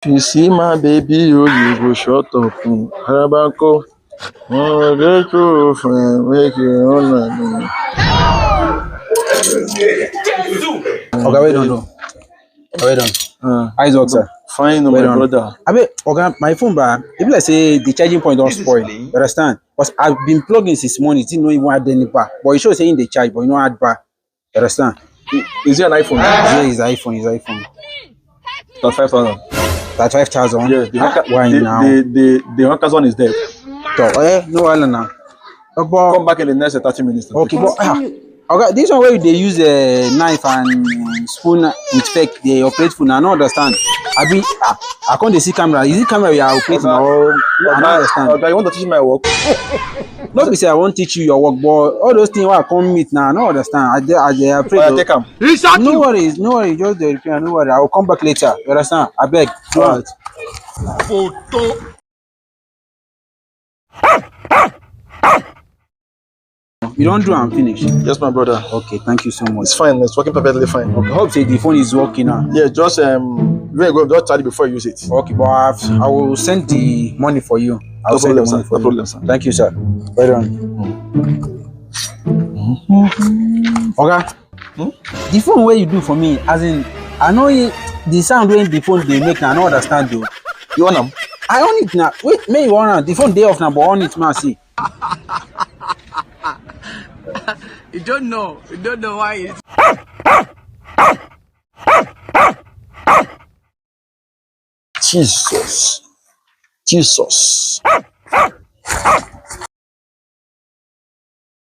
You see my baby, you go shut up. Harabako. Oh, get your friend, make you honor me. Okay, wait on though. Wait on. Eyes work, sir. Fine, my brother. I mean, okay, my phone bar. If let's say the charging point don't spoil, you understand? Because I've been plugging since morning, didn't know even had any bar. But it shows saying they charge, but you know had bar. You understand? Is it an iPhone? Yeah, it's iPhone, it's iPhone. That's 5,000. That's 5,000. Yes, Why now? The hackers one is dead. So, no, I don't know. But, Come back in the next 30 minutes. okay, but okay, this one where they use a knife and spoon with fake, they operate phone. I don't understand. I can't see camera. Is it camera you are operating or I don't understand? Okay, you want to teach me my work? Not be say I won't teach you your work, but all those things I come meet now, I don't understand. I afraid. Take them. No worries, just the repair. No worry, I will come back later. You understand? I beg. Go out. Photo. You don't do and finish. Yes, my brother. Okay, thank you so much. It's fine. It's working perfectly fine. Okay, hope say the phone is working now. Yeah, just just charge it before you use it. Okay, but I will send the money for you. I'll send the money for you. No problem, sir. Thank you, sir. Well done. Okay. The phone where you do for me, as in, I know the sound when the phone they make now, I don't understand though. You want them? I own it now. Wait, may you want the phone day off now, but on it now, see. You don't know why it's Jesus.